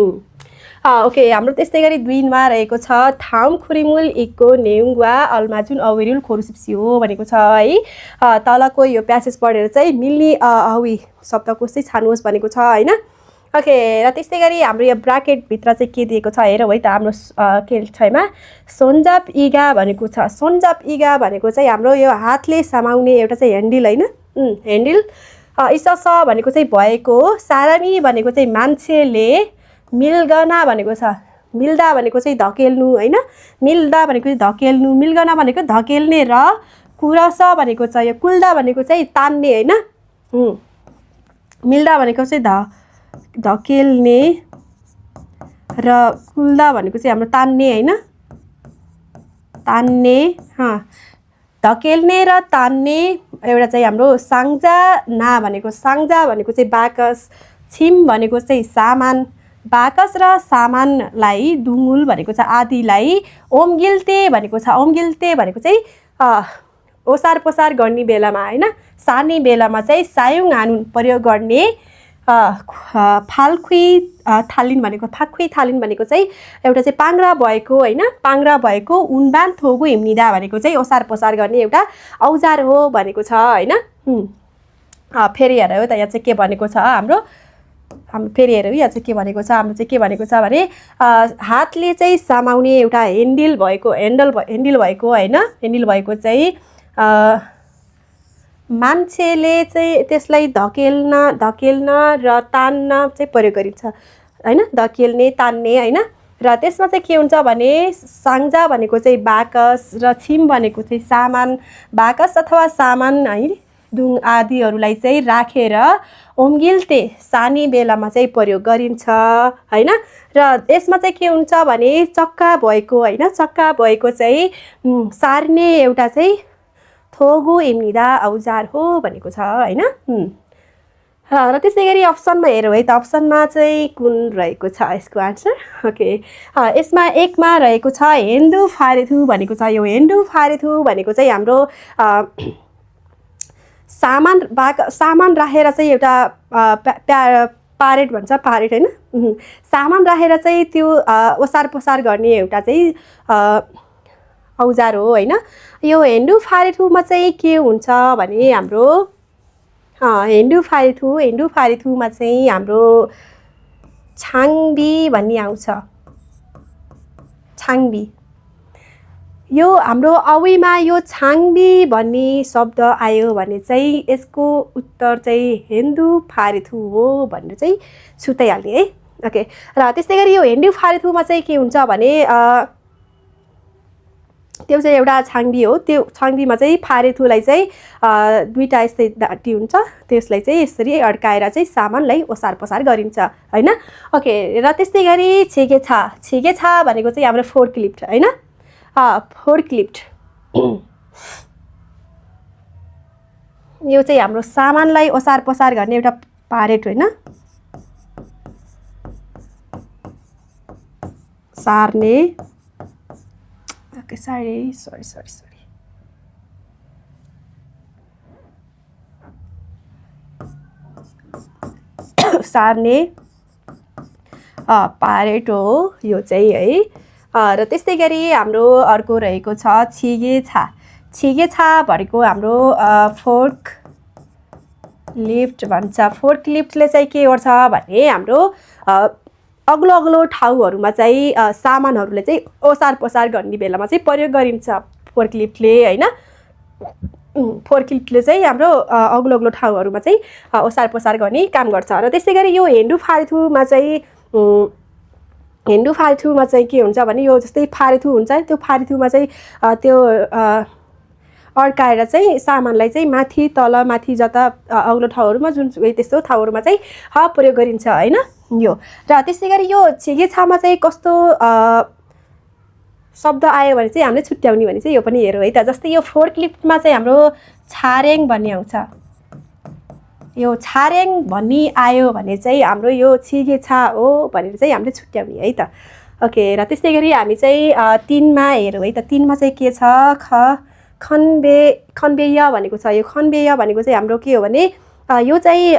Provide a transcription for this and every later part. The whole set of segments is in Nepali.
ओके हाम्रो त्यस्तै गरी 2 मा रहेको छ ठाउँ खुरिमुल इको नेउङ्वा अल्माजुन अविरुल खोरुसिप्सियो भनेको छ है। तलको यो प्यासेज पढेर चाहिँ मिल्ने हवी शब्दकोश चाहिँ छान्नुहोस् भनेको छ हैन। ओके र त्यस्तै गरी हाम्रो यो ब्राकेटभित्र चाहिँ के दिएको छ हेरौँ है त। हाम्रो के छैमा सोन्जाप इगा भनेको छ। सोन्जाप इगा भनेको चाहिँ हाम्रो यो हातले समाउने एउटा चाहिँ ह्यान्डल हैन, ह्यान्डल। इस भनेको चाहिँ भएको हो। सारामी भनेको चाहिँ मान्छेले, मिल्गना भनेको छ मिल्दा भनेको चाहिँ धकेल्नु हैन, मिल्दा भनेको चाहिँ धकेल्नु, मिल्गना भनेको धकेल्ने र कुरस भनेको छ यो कुल्दा भनेको चाहिँ तान्ने हैन। मिल्दा भनेको चाहिँ धकेल्ने र कुल्दा भनेको चाहिँ हाम्रो तान्ने हैन, तान्ने धकेल्ने र तान्ने एउटा चाहिँ हाम्रो साङ्जा ना भनेको चाहिँ बाकस, छिम भनेको चाहिँ सामान, बाकस र सामानलाई दुङ्गुल भनेको छ आदिलाई, ओम्गिल्ते भनेको छ, ओम्गिल्ते भनेको चाहिँ ओसार पसार गर्ने बेलामा हैन, सार्ने बेलामा चाहिँ सायुङ हानुन प्रयोग गर्ने, फाल्खुई थालिन भनेको चाहिँ एउटा चाहिँ पाङ्रा भएको हैन, पाङ्रा भएको उनबान थोगु हिम्निदा भनेको चाहिँ ओसार पसार गर्ने एउटा औजार हो भनेको छ हैन। फेरि हेरौँ त यहाँ चाहिँ के भनेको छ हाम्रो फेरि हेरौँ यहाँ चाहिँ के भनेको छ हाम्रो चाहिँ के भनेको छ भने हातले चाहिँ समाउने एउटा ह्यान्डल भएको हैन, ह्यान्डल भएको चाहिँ मान्छेले चाहिँ त्यसलाई धकेल्न र तान्न चाहिँ प्रयोग गरिन्छ हैन, धकेल्ने तान्ने हैन। र त्यसमा चाहिँ के हुन्छ भने साङ्जा भनेको चाहिँ बाकस र छिम भनेको चाहिँ सामान, बाकस अथवा सामान है दुङ आदिहरूलाई चाहिँ राखेर ओम्गिल्ते सार्ने बेलामा चाहिँ प्रयोग गरिन्छ हैन। र यसमा चाहिँ के हुन्छ भने चक्का भएको हैन, चक्का भएको चाहिँ सार्ने एउटा चाहिँ थोगु इम्निदा औजार हो भनेको छ हैन। र त्यसै गरी अप्सनमा हेरौँ है त। अप्सनमा चाहिँ कुन रहेको छ यसको आन्सर। ओके यसमा 1 मा रहेको छ हेन्दु फारेथु भनेको छ। यो हेन्दु फारेथु भनेको चाहिँ हाम्रो सामान राखेर चाहिँ एउटा पारेट भन्छ, पारेट हैन, सामान राखेर चाहिँ त्यो ओसार पसार गर्ने एउटा चाहिँ औजार हो हैन। यो हेन्दु फारेथुमा चाहिँ के हुन्छ भने हाम्रो हेन्दु फारेथुमा चाहिँ हाम्रो छाङबी भन्ने आउँछ, छाङबी। यो हाम्रो अवीमा यो छाङबी भन्ने शब्द आयो भने चाहिँ यसको उत्तर चाहिँ हेन्दु फारेथु हो भनेर चाहिँ छुट्याइहाल्ने है। ओके र त्यस्तै गरी यो हेन्दु फारेथुमा चाहिँ के हुन्छ भने त्यो चाहिँ एउटा छाङबी हो। त्यो छाङबीमा चाहिँ फारेथुलाई चाहिँ दुईटा यस्तै डाटी हुन्छ, त्यसलाई चाहिँ यसरी अड्काएर चाहिँ सामानलाई ओसार पसार गरिन्छ हैन। ओके र त्यस्तै गरी छेगेछा भनेको चाहिँ हाम्रो फोर्कलिफ्ट हैन, फोर्कलिफ्ट। यो चाहिँ हाम्रो सामानलाई ओसार पसार गर्ने एउटा पारेट हैन, सार्ने। ओके सरी सार्ने पारेट हो यो चाहिँ है। र त्यस्तै गरी हाम्रो अर्को रहेको छ छिगेछा भनेको हाम्रो फोर्क लिफ्ट भन्छ। फोर्क लिफ्टले चाहिँ के गर्छ भने हाम्रो अग्लो अग्लो ठाउँहरूमा चाहिँ सामानहरूले चाहिँ ओसार पसार गर्ने बेलामा चाहिँ प्रयोग गरिन्छ फोर्क लिफ्टले हैन। फोर्क लिफ्टले चाहिँ हाम्रो अग्लो अग्लो ठाउँहरूमा चाहिँ ओसार पसार गर्ने काम गर्छ। र त्यसै गरी यो हेन्दु फारेथुमा चाहिँ के हुन्छ भने यो जस्तै फारेथु हुन्छ, त्यो फारेथुमा चाहिँ त्यो अड्काएर चाहिँ सामानलाई चाहिँ माथि तल माथि जता अग्लो ठाउँहरूमा जुन त्यस्तो ठाउँहरूमा चाहिँ प्रयोग गरिन्छ हैन यो। र त्यसै गरी यो छेगेछामा चाहिँ कस्तो शब्द आयो भने चाहिँ हामीले छुट्याउने भने चाहिँ यो पनि हेरौँ है त। जस्तै यो फोर्कलिफ्टमा चाहिँ हाम्रो छारेङ भन्ने आउँछ, यो छारेङ भन्ने आयो भने चाहिँ हाम्रो यो छिगेछा हो भनेर चाहिँ हामीले छुट्याउने है त। ओके र त्यस्तै गरी हामी चाहिँ 3 मा हेरौँ है त। 3 मा चाहिँ के छ खनबेय भनेको छ। यो खनबेय भनेको चाहिँ हाम्रो के हो भने यो चाहिँ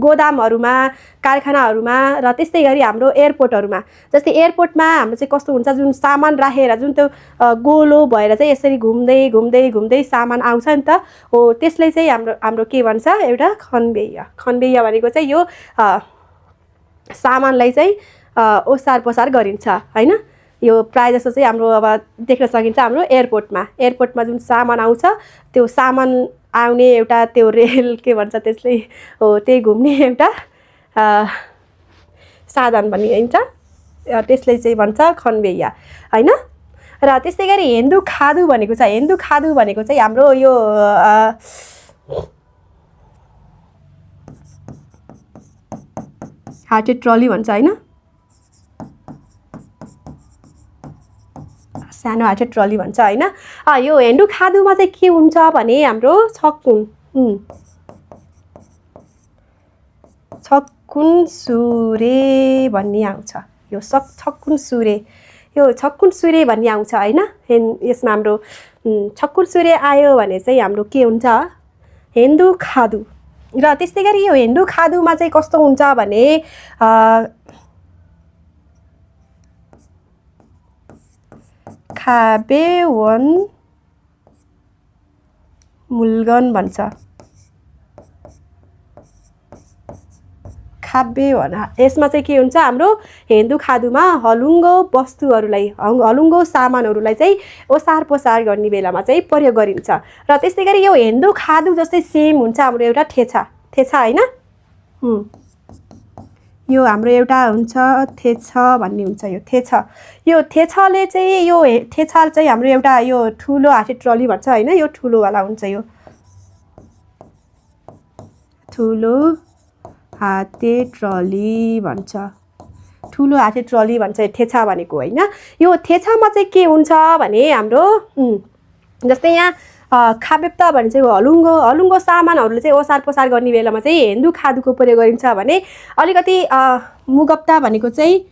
गोदामहरूमा कारखानाहरूमा र त्यस्तै गरी हाम्रो एयरपोर्टहरूमा जस्तै एयरपोर्टमा हाम्रो चाहिँ कस्तो हुन्छ जुन सामान राखेर जुन त्यो गोलो भएर चाहिँ यसरी घुम्दै घुम्दै घुम्दै सामान आउँछ नि त हो त्यसले चाहिँ हाम्रो के भन्छ एउटा खन्वेय भनेको चाहिँ यो सामानलाई चाहिँ ओसार पसार गरिन्छ हैन यो प्रायः जस्तो चाहिँ हाम्रो अब देख्न सकिन्छ हाम्रो एयरपोर्टमा जुन सामान आउँछ त्यो सामान आउने एउटा त्यो रेल के भन्छ त्यसले हो त्यही घुम्ने एउटा साधन भनिन्छ त्यसले चाहिँ भन्छ खन्वेय हैन र त्यस्तै गरी हेन्दु खादु भनेको चाहिँ हाम्रो यो हार्टेड ट्रली भन्छ हैन सानो हार्टेड ट्रली भन्छ हैन यो हेन्दु खादुमा चाहिँ के हुन्छ भने हाम्रो छक्कुन सुरे भन्ने आउँछ यो छक्कुन सुरे भन्ने आउँछ हैन यसमा हाम्रो छक्कुन सुरे आयो भने चाहिँ हाम्रो के हुन्छ हेन्दु खादु र त्यस्तै गरी यो हेन्दु खादुमा चाहिँ कस्तो हुन्छ भने खाबेवन मुल्गन भन्छ खाबेवन यसमा चाहिँ के हुन्छ हाम्रो हेन्दु खादुमा हलुङ्गो वस्तुहरूलाई हलुङ्गो सामानहरूलाई चाहिँ ओसार पसार गर्ने बेलामा चाहिँ प्रयोग गरिन्छ र त्यस्तै गरी यो हेन्दु खादु जस्तै सेम हुन्छ हाम्रो एउटा थेछा हैन यो हाम्रो एउटा हुन्छ थेछ भन्ने हुन्छ यो थेछले चाहिँ थेछा चाहिँ हाम्रो एउटा यो ठुलो हार्टेड ट्रली भन्छ हैन यो ठुलोवाला हुन्छ यो ठुलो हार्टेड ट्रली भन्छ थेछा भनेको हैन यो थेछामा चाहिँ के हुन्छ भने हाम्रो जस्तै यहाँ खाबेप्ता भने चाहिँ हलुङ्गो सामानहरूले चाहिँ ओसार पसार गर्ने बेलामा चाहिँ हेन्दु खादुको प्रयोग गरिन्छ भने अलिकति मुगप्ता भनेको चाहिँ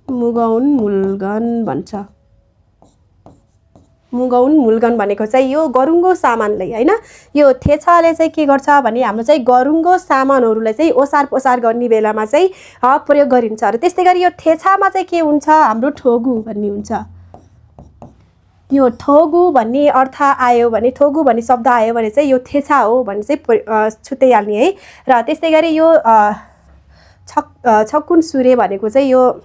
मुगौन मुल्गन भनेको चाहिँ यो गरुङ्गो सामानलाई हैन यो थेछाले चाहिँ के गर्छ भने हाम्रो चाहिँ गरुङ्गो सामानहरूलाई चाहिँ ओसार पसार गर्ने बेलामा चाहिँ प्रयोग गरिन्छ र त्यस्तै गरी यो थेछामा चाहिँ के हुन्छ हाम्रो ठोगु भन्ने हुन्छ यो ठोगु भन्ने अर्थ आयो भने ठोगु भन्ने शब्द आयो भने चाहिँ यो थेछा हो भन्ने चाहिँ छुट्टै हाल्ने है र त्यस्तै गरी यो छक्कुन सुरे भनेको चाहिँ यो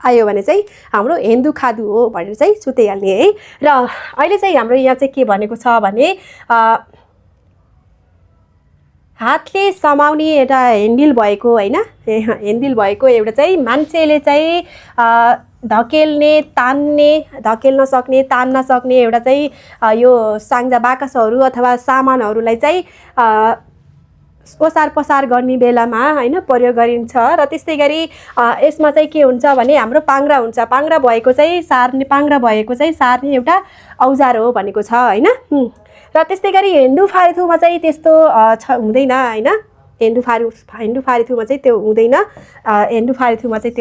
आयो भने चाहिँ हाम्रो हेन्दु खादु हो भनेर चाहिँ छुट्याइहाल्ने है र अहिले चाहिँ हाम्रो यहाँ चाहिँ के भनेको छ भने हातले समाउने एउटा ह्यान्डल भएको हैन ह्यान्डल भएको एउटा चाहिँ मान्छेले चाहिँ धकेल्न सक्ने तान्न सक्ने एउटा चाहिँ यो साङ्जा बाकसहरू अथवा सामानहरूलाई चाहिँ ओसार पसार गर्ने बेलामा हैन प्रयोग गरिन्छ र त्यस्तै गरी यसमा चाहिँ के हुन्छ भने हाम्रो पाङ्ग्रा भएको चाहिँ सार्ने एउटा औजार हो भनेको छ हैन र त्यस्तै गरी हेन्दु फारिथुमा चाहिँ त्यस्तो हुँदैन हैन हेन्दु फारिथुमा चाहिँ त्यो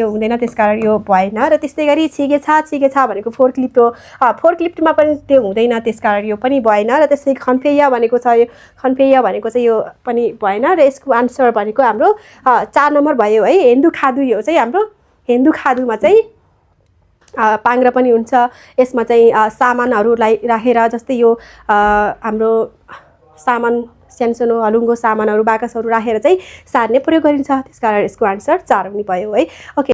हुँदैन त्यसकारण यो भएन र त्यस्तै गरी छिगेछा भनेको फोर्कलिफ्ट हो फोर्कलिफ्टमा पनि त्यो हुँदैन त्यसकारण यो पनि भएन र त्यसै खन्फेय भनेको चाहिँ यो पनि भएन र यसको आन्सर भनेको हाम्रो 4 नम्बर भयो है हेन्दु खादु यो चाहिँ हाम्रो हेन्दु खादुमा चाहिँ पाङ्ग्रा पनि हुन्छ यसमा चाहिँ सामानहरूलाई राखेर जस्तै यो हाम्रो सामान सानो हलुङ्गो सामानहरू बाकसहरू राखेर चाहिँ सार्ने प्रयोग गरिन्छ त्यसकारण यसको आन्सर 4 हुने भयो है ओके